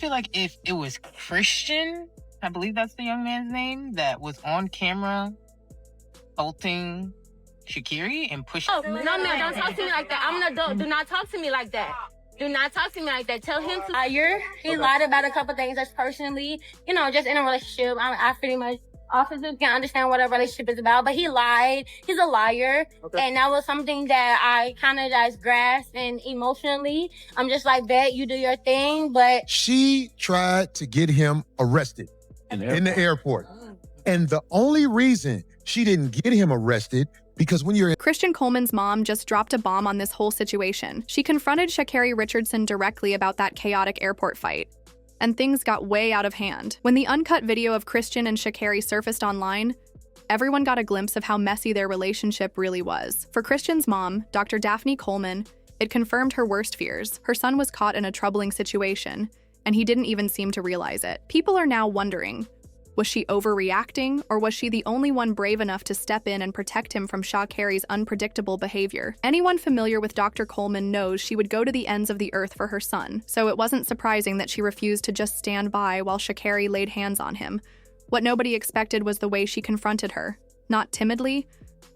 feel like if it was Christian, I believe that's the young man's name, that was on camera assaulting Sha'Carri and pushing. Oh, no, ma'am, don't talk to me like that. I'm an adult. Do not talk to me like that. Do not talk to me like that. Tell him to liar. He lied about a couple things. That's personally, just in a relationship. I pretty much, officers can understand what a relationship is about, but he lied. He's a liar. Okay. And that was something that I kind of just grasped and emotionally. I'm just like, bet you do your thing, but. She tried to get him arrested in the airport. And the only reason she didn't get him arrested because when you're Christian Coleman's mom just dropped a bomb on this whole situation. She confronted Sha'Carri Richardson directly about that chaotic airport fight, and things got way out of hand. When the uncut video of Christian and Sha'Carri surfaced online, everyone got a glimpse of how messy their relationship really was. For Christian's mom, Dr. Daphne Coleman, it confirmed her worst fears. Her son was caught in a troubling situation, and he didn't even seem to realize it. People are now wondering, was she overreacting, or was she the only one brave enough to step in and protect him from Sha'Carri's unpredictable behavior? Anyone familiar with Dr. Coleman knows she would go to the ends of the earth for her son, so it wasn't surprising that she refused to just stand by while Sha'Carri laid hands on him. What nobody expected was the way she confronted her. Not timidly,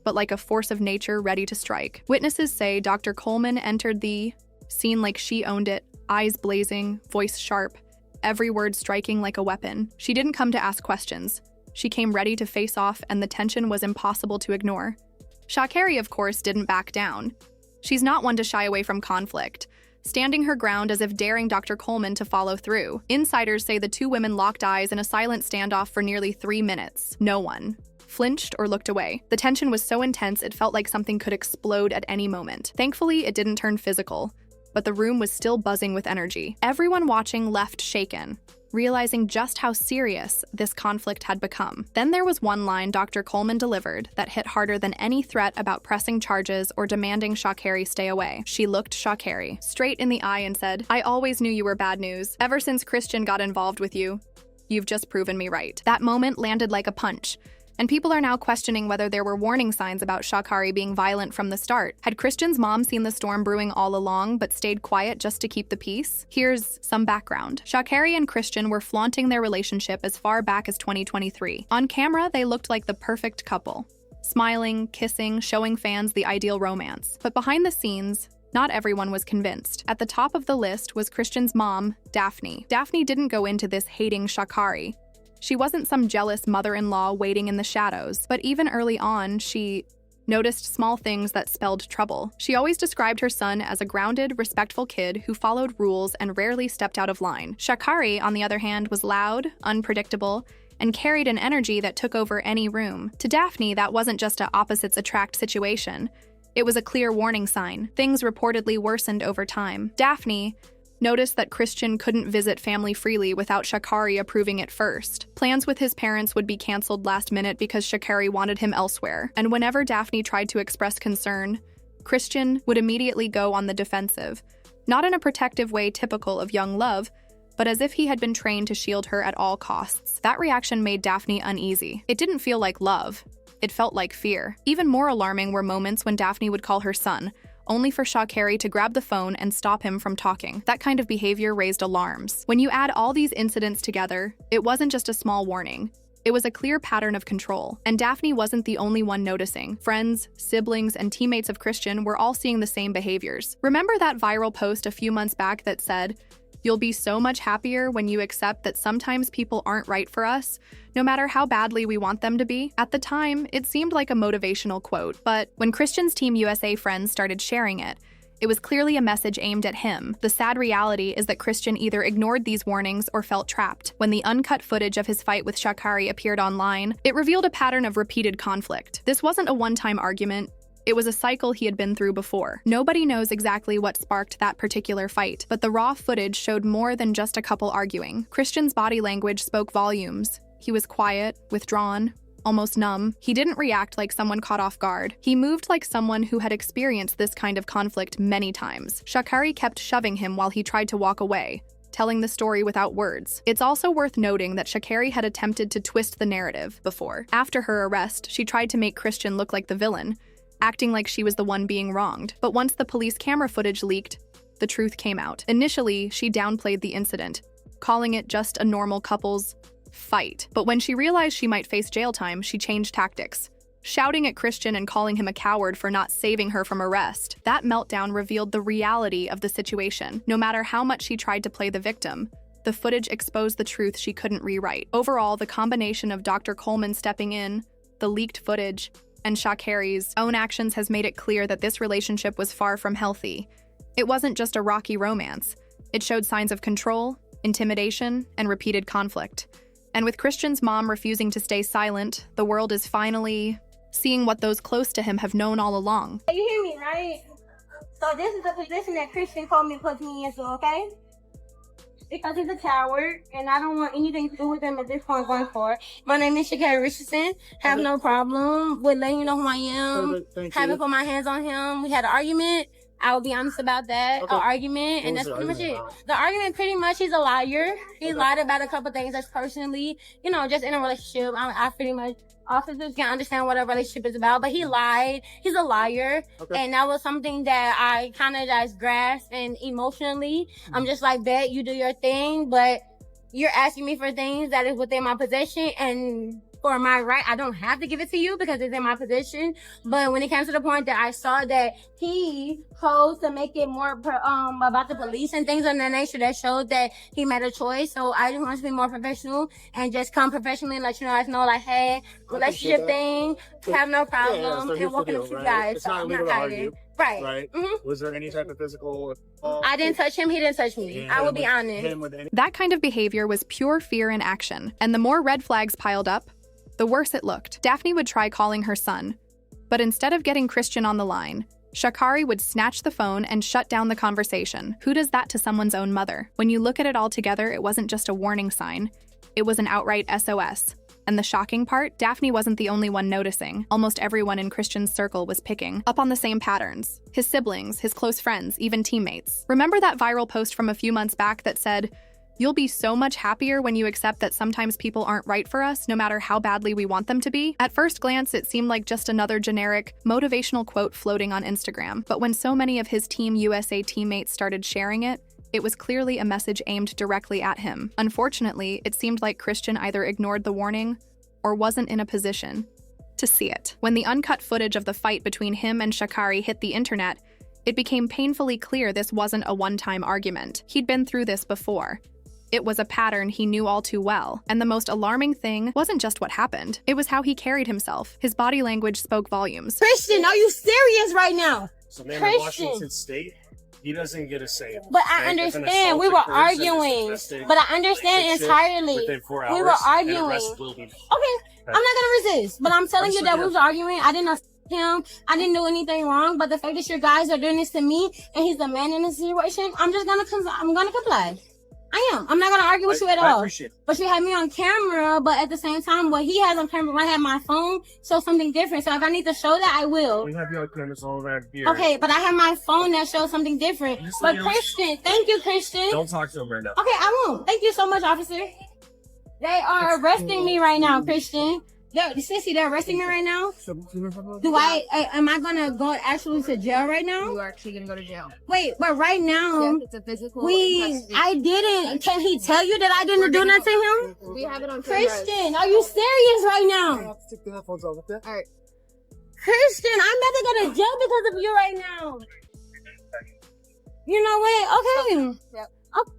but like a force of nature ready to strike. Witnesses say Dr. Coleman entered the scene like she owned it, eyes blazing, voice sharp, every word striking like a weapon. She didn't come to ask questions. She came ready to face off, and the tension was impossible to ignore. Sha'Carri, of course, didn't back down. She's not one to shy away from conflict, standing her ground as if daring Dr. Coleman to follow through. Insiders say the two women locked eyes in a silent standoff for nearly 3 minutes. No one flinched or looked away. The tension was so intense it felt like something could explode at any moment. Thankfully, it didn't turn physical, but the room was still buzzing with energy. Everyone watching left shaken, realizing just how serious this conflict had become. Then there was one line Dr. Coleman delivered that hit harder than any threat about pressing charges or demanding Sha'Carri stay away. She looked Sha'Carri straight in the eye and said, "I always knew you were bad news. Ever since Christian got involved with you, you've just proven me right." That moment landed like a punch, and people are now questioning whether there were warning signs about Sha'Carri being violent from the start. Had Christian's mom seen the storm brewing all along but stayed quiet just to keep the peace? Here's some background. Sha'Carri and Christian were flaunting their relationship as far back as 2023. On camera, they looked like the perfect couple, smiling, kissing, showing fans the ideal romance. But behind the scenes, not everyone was convinced. At the top of the list was Christian's mom, Daphne. Daphne didn't go into this hating Sha'Carri. She wasn't some jealous mother-in-law waiting in the shadows, but even early on, she noticed small things that spelled trouble. She always described her son as a grounded, respectful kid who followed rules and rarely stepped out of line. Sha'Carri, on the other hand, was loud, unpredictable, and carried an energy that took over any room. To Daphne, that wasn't just a opposites attract situation. It was a clear warning sign. Things reportedly worsened over time. Daphne noticed that Christian couldn't visit family freely without Sha'Carri approving it first. Plans with his parents would be canceled last minute because Sha'Carri wanted him elsewhere. And whenever Daphne tried to express concern, Christian would immediately go on the defensive. Not in a protective way typical of young love, but as if he had been trained to shield her at all costs. That reaction made Daphne uneasy. It didn't feel like love. It felt like fear. Even more alarming were moments when Daphne would call her son, only for Sha'Carri to grab the phone and stop him from talking. That kind of behavior raised alarms. When you add all these incidents together, it wasn't just a small warning. It was a clear pattern of control. And Daphne wasn't the only one noticing. Friends, siblings, and teammates of Christian were all seeing the same behaviors. Remember that viral post a few months back that said, "You'll be so much happier when you accept that sometimes people aren't right for us, no matter how badly we want them to be"? At the time, it seemed like a motivational quote, but when Christian's Team USA friends started sharing it, it was clearly a message aimed at him. The sad reality is that Christian either ignored these warnings or felt trapped. When the uncut footage of his fight with Sha'Carri appeared online, it revealed a pattern of repeated conflict. This wasn't a one-time argument. It was a cycle he had been through before. Nobody knows exactly what sparked that particular fight, but the raw footage showed more than just a couple arguing. Christian's body language spoke volumes. He was quiet, withdrawn, almost numb. He didn't react like someone caught off guard. He moved like someone who had experienced this kind of conflict many times. Sha'Carri kept shoving him while he tried to walk away, telling the story without words. It's also worth noting that Sha'Carri had attempted to twist the narrative before. After her arrest, she tried to make Christian look like the villain, acting like she was the one being wronged. But once the police camera footage leaked, the truth came out. Initially, she downplayed the incident, calling it just a normal couple's fight. But when she realized she might face jail time, she changed tactics, shouting at Christian and calling him a coward for not saving her from arrest. That meltdown revealed the reality of the situation. No matter how much she tried to play the victim, the footage exposed the truth she couldn't rewrite. Overall, the combination of Dr. Coleman stepping in, the leaked footage, and Sha'Carri's own actions has made it clear that this relationship was far from healthy. It wasn't just a rocky romance. It showed signs of control, intimidation, and repeated conflict. And with Christian's mom refusing to stay silent, the world is finally seeing what those close to him have known all along. You hear me, right? So this is the position that Christian Coleman puts me into, okay? Because he's a coward, and I don't want anything to do with him at this point going forward. My name is Sha'Carri Richardson. Have no problem with letting you know who I am. Haven't put my hands on him. We had an argument. I will be honest about that. An argument, and that's pretty much it. The argument, pretty much, he's a liar. He lied about a couple things that's personally, just in a relationship. I pretty much, officers can understand what a relationship is about, but he lied. He's a liar. And that was something that I kind of just grasped, and emotionally, I'm just like, bet you do your thing, but you're asking me for things that is within my possession, and for my right, I don't have to give it to you because it's in my position. But when it came to the point that I saw that he chose to make it more about the police and things of that nature, that showed that he made a choice. So I just want to be more professional and just come professionally and let you guys know, like, hey, relationship thing, have no problem, and walking with you guys. It's not illegal to argue. Right. Was there any type of physical? I didn't touch him. He didn't touch me. I will be honest. That kind of behavior was pure fear in action. And the more red flags piled up, the worse it looked. Daphne would try calling her son, but instead of getting Christian on the line, Sha'Carri would snatch the phone and shut down the conversation. Who does that to someone's own mother? When you look at it all together, it wasn't just a warning sign. It was an outright SOS. And the shocking part, Daphne wasn't the only one noticing. Almost everyone in Christian's circle was picking up on the same patterns. His siblings, his close friends, even teammates. Remember that viral post from a few months back that said, "You'll be so much happier when you accept that sometimes people aren't right for us, no matter how badly we want them to be"? At first glance, it seemed like just another generic, motivational quote floating on Instagram. But when so many of his Team USA teammates started sharing it, it was clearly a message aimed directly at him. Unfortunately, it seemed like Christian either ignored the warning or wasn't in a position to see it. When the uncut footage of the fight between him and Sha'Carri hit the internet, it became painfully clear this wasn't a one-time argument. He'd been through this before. It was a pattern he knew all too well. And the most alarming thing wasn't just what happened. It was how he carried himself. His body language spoke volumes. Christian, are you serious right now? So, man, in Washington State, he doesn't get a say. But I understand. We were arguing. But I understand entirely. We were arguing. Okay, I'm not gonna resist. But I'm telling you that we was arguing. I didn't him. I didn't do anything wrong. But the fact that you guys are doing this to me and he's the man in the situation, I'm gonna comply. I am. I'm not gonna argue with you at all. But you have me on camera, but at the same time, what he has on camera, I have my phone, shows something different. So if I need to show that, I will. We have you on camera all around here. Okay, but I have my phone that shows something different. But Christian, thank you, Christian. Don't talk to him right now. Okay, I won't. Thank you so much, officer. They are arresting me right now, Christian. Sissy, they're arresting me right now. Am I gonna go actually to jail right now? You are actually gonna go to jail. Wait, but right now, yes, it's a physical. I didn't. Can he tell you that I didn't do nothing to him? We have it on camera. Christian, are you serious right now? Take the headphones off, okay? All right. Christian, I'm about to go to jail because of you right now. You know what? Okay. Yep.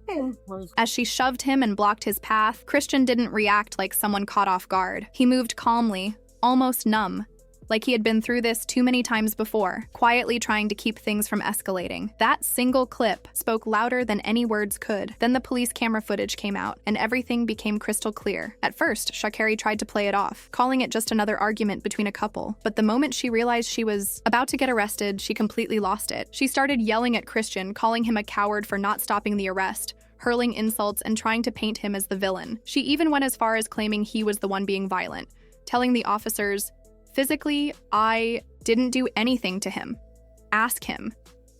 Okay. As she shoved him and blocked his path, Christian didn't react like someone caught off guard. He moved calmly, almost numb, like he had been through this too many times before, quietly trying to keep things from escalating. That single clip spoke louder than any words could. Then the police camera footage came out, and everything became crystal clear. At first, Sha'Carri tried to play it off, calling it just another argument between a couple. But the moment she realized she was about to get arrested, she completely lost it. She started yelling at Christian, calling him a coward for not stopping the arrest, hurling insults and trying to paint him as the villain. She even went as far as claiming he was the one being violent, telling the officers, "Physically, I didn't do anything to him. Ask him.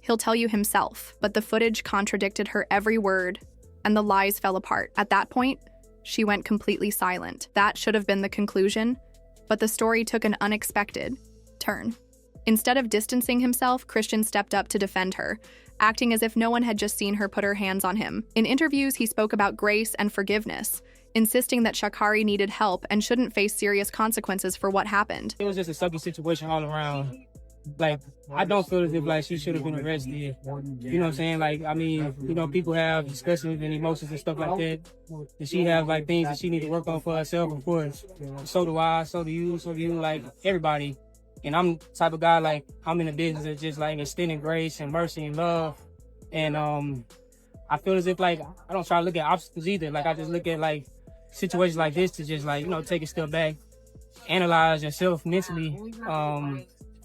He'll tell you himself." But the footage contradicted her every word, and the lies fell apart. At that point, she went completely silent. That should have been the conclusion, but the story took an unexpected turn. Instead of distancing himself, Christian stepped up to defend her, acting as if no one had just seen her put her hands on him. In interviews, he spoke about grace and forgiveness, insisting that Sha'Carri needed help and shouldn't face serious consequences for what happened. It was just a sucky situation all around. Like, I don't feel as if, like, she should have been arrested. You know what I'm saying? Like, I mean, you know, people have discussions and emotions and stuff like that. And she have, like, things that she need to work on for herself, of course. So do I, so do you, like, everybody. And I'm the type of guy, like, I'm in the business of just, like, extending grace and mercy and love. And I feel as if, like, I don't try to look at obstacles either. Like, I just look at, like, situations like this to just, like, you know, take a step back, analyze yourself mentally,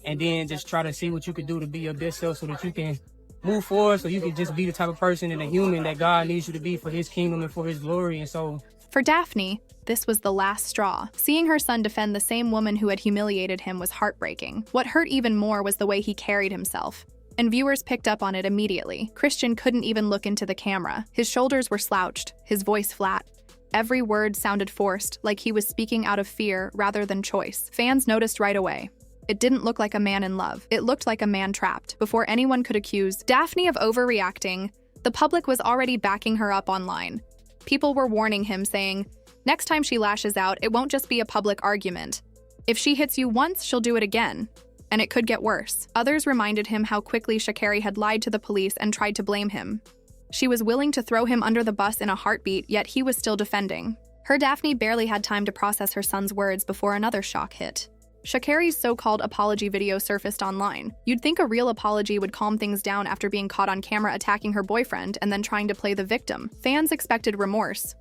and then just try to see what you can do to be your best self so that you can move forward, so you can just be the type of person and a human that God needs you to be for his kingdom and for his glory. And so for Daphne, this was the last straw. Seeing her son defend the same woman who had humiliated him was heartbreaking. What hurt even more was the way he carried himself. And viewers picked up on it immediately. Christian couldn't even look into the camera. His shoulders were slouched, his voice flat. Every word sounded forced, like he was speaking out of fear rather than choice. Fans noticed right away. It didn't look like a man in love. It looked like a man trapped. Before anyone could accuse Daphne of overreacting, the public was already backing her up online. People were warning him, saying, next time she lashes out, it won't just be a public argument. If she hits you once, she'll do it again. And it could get worse. Others reminded him how quickly Sha'Carri had lied to the police and tried to blame him. She was willing to throw him under the bus in a heartbeat, yet he was still defending. Her Daphne barely had time to process her son's words before another shock hit. Sha'Carri's so-called apology video surfaced online. You'd think a real apology would calm things down after being caught on camera attacking her boyfriend and then trying to play the victim. Fans expected remorse.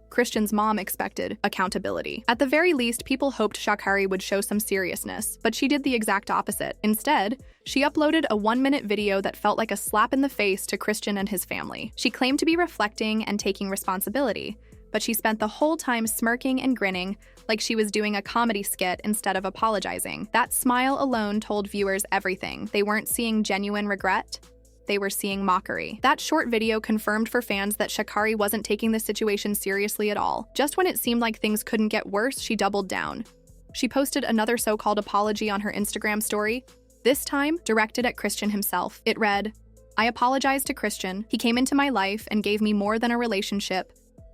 Christian's mom expected accountability. At the very least, people hoped Sha'Carri would show some seriousness, but she did the exact opposite. Instead, she uploaded a 1-minute video that felt like a slap in the face to Christian and his family. She claimed to be reflecting and taking responsibility, but she spent the whole time smirking and grinning like she was doing a comedy skit instead of apologizing. That smile alone told viewers everything. They weren't seeing genuine regret. They were seeing mockery. That short video confirmed for fans that Sha'Carri wasn't taking the situation seriously at all. Just when it seemed like things couldn't get worse, she doubled down. She posted another so-called apology on her Instagram story, this time directed at Christian himself. It read, I apologize to Christian. He came into my life and gave me more than a relationship,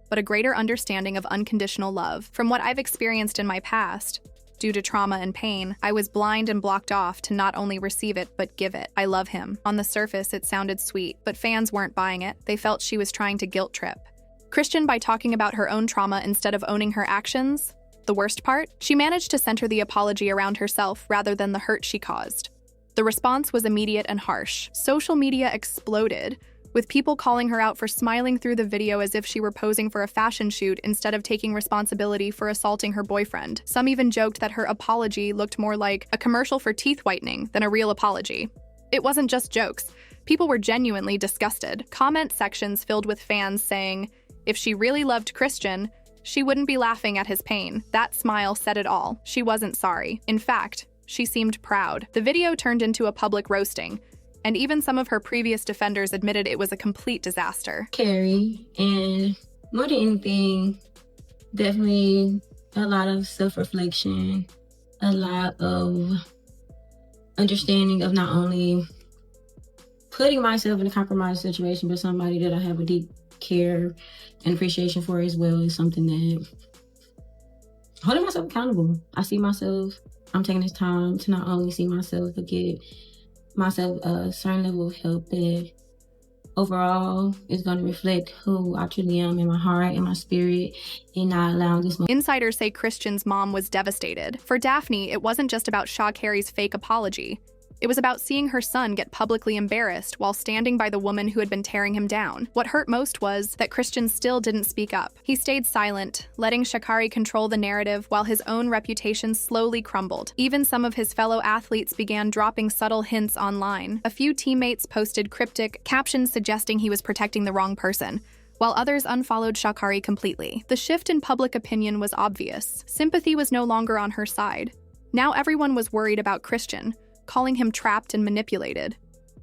but a greater understanding of unconditional love. From what I've experienced in my past, due to trauma and pain, I was blind and blocked off to not only receive it, but give it. I love him. On the surface, it sounded sweet, but fans weren't buying it. They felt she was trying to guilt trip Christian by talking about her own trauma instead of owning her actions. The worst part? She managed to center the apology around herself rather than the hurt she caused. The response was immediate and harsh. Social media exploded, with people calling her out for smiling through the video as if she were posing for a fashion shoot instead of taking responsibility for assaulting her boyfriend. Some even joked that her apology looked more like a commercial for teeth whitening than a real apology. It wasn't just jokes. People were genuinely disgusted. Comment sections filled with fans saying, if she really loved Christian, she wouldn't be laughing at his pain. That smile said it all. She wasn't sorry. In fact, she seemed proud. The video turned into a public roasting, and even some of her previous defenders admitted it was a complete disaster. Carrie, and more than anything, definitely a lot of self-reflection, a lot of understanding of not only putting myself in a compromised situation, but somebody that I have a deep care and appreciation for as well is something that holding myself accountable. I see myself, I'm taking this time to not only see myself, but get myself a certain level of help that overall is going to reflect who I truly am in my heart and my spirit, and not allowing this. Insiders say Christian's mom was devastated. For Daphne, it wasn't just about Sha'Carri's fake apology. It was about seeing her son get publicly embarrassed while standing by the woman who had been tearing him down. What hurt most was that Christian still didn't speak up. He stayed silent, letting Sha'Carri control the narrative while his own reputation slowly crumbled. Even some of his fellow athletes began dropping subtle hints online. A few teammates posted cryptic captions suggesting he was protecting the wrong person, while others unfollowed Sha'Carri completely. The shift in public opinion was obvious. Sympathy was no longer on her side. Now everyone was worried about Christian, calling him trapped and manipulated.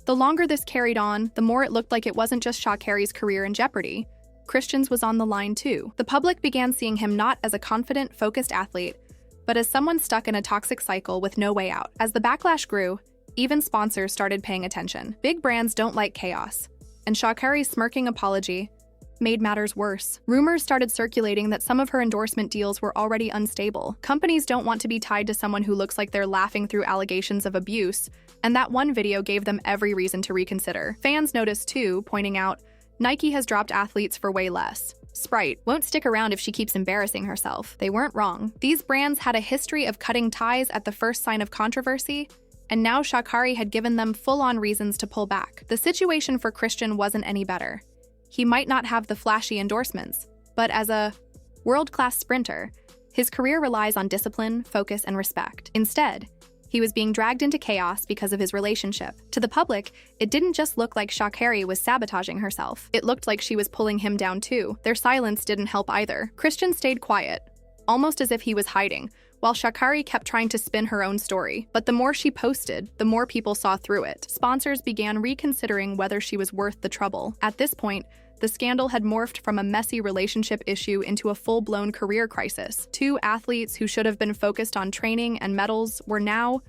The longer this carried on, the more it looked like it wasn't just Sha'Carri's career in jeopardy. Christian's was on the line too. The public began seeing him not as a confident, focused athlete, but as someone stuck in a toxic cycle with no way out. As the backlash grew, Even sponsors started paying attention. Big brands don't like chaos, and Sha'Carri's smirking apology made matters worse. Rumors started circulating that some of her endorsement deals were already unstable. Companies don't want to be tied to someone who looks like they're laughing through allegations of abuse, and that one video gave them every reason to reconsider. Fans noticed too, pointing out, Nike has dropped athletes for way less. Sprite won't stick around if she keeps embarrassing herself. They weren't wrong. These brands had a history of cutting ties at the first sign of controversy, and now Sha'Carri had given them full-on reasons to pull back. The situation for Christian wasn't any better. He might not have the flashy endorsements, but as a world-class sprinter, his career relies on discipline, focus, and respect. Instead, he was being dragged into chaos because of his relationship. To the public, it didn't just look like Sha'Carri was sabotaging herself. It looked like she was pulling him down too. Their silence didn't help either. Christian stayed quiet, almost as if he was hiding, while Sha'Carri kept trying to spin her own story. But the more she posted, the more people saw through it. Sponsors began reconsidering whether she was worth the trouble. At this point, the scandal had morphed from a messy relationship issue into a full-blown career crisis. Two athletes who should have been focused on training and medals were now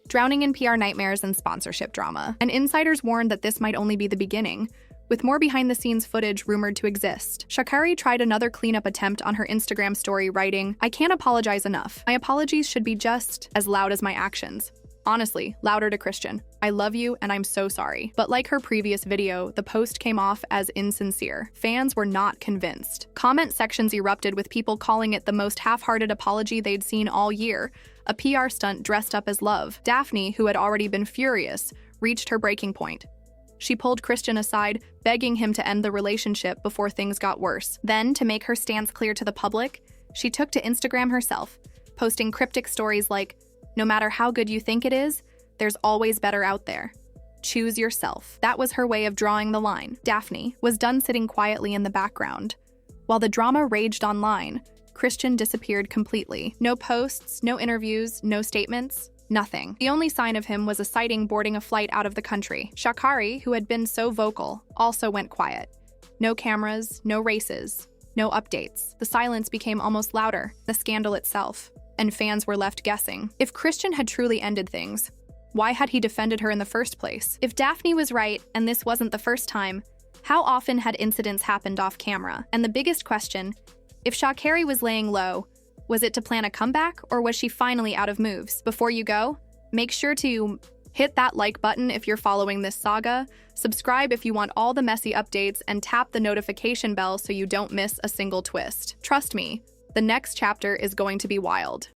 drowning in PR nightmares and sponsorship drama. And insiders warned that this might only be the beginning, with more behind-the-scenes footage rumored to exist. Sha'Carri tried another cleanup attempt on her Instagram story, writing, "I can't apologize enough. My apologies should be just as loud as my actions. Honestly, louder to Christian. I love you and I'm so sorry." But like her previous video, the post came off as insincere. Fans were not convinced. Comment sections erupted with people calling it the most half-hearted apology they'd seen all year, a PR stunt dressed up as love. Daphne, who had already been furious, reached her breaking point. She pulled Christian aside, begging him to end the relationship before things got worse. Then, to make her stance clear to the public, she took to Instagram herself, posting cryptic stories like, "No matter how good you think it is, there's always better out there. Choose yourself." That was her way of drawing the line. Daphne was done sitting quietly in the background. While the drama raged online, Christian disappeared completely. No posts, no interviews, no statements, nothing. The only sign of him was a sighting boarding a flight out of the country. Sha'Carri, who had been so vocal, also went quiet. No cameras, no races, no updates. The silence became almost louder, the scandal itself, and fans were left guessing. If Christian had truly ended things, why had he defended her in the first place? If Daphne was right, and this wasn't the first time, how often had incidents happened off camera? And the biggest question, if Sha'Carri was laying low, was it to plan a comeback, or was she finally out of moves? Before you go, make sure to hit that like button if you're following this saga, subscribe if you want all the messy updates, and tap the notification bell so you don't miss a single twist. Trust me, the next chapter is going to be wild.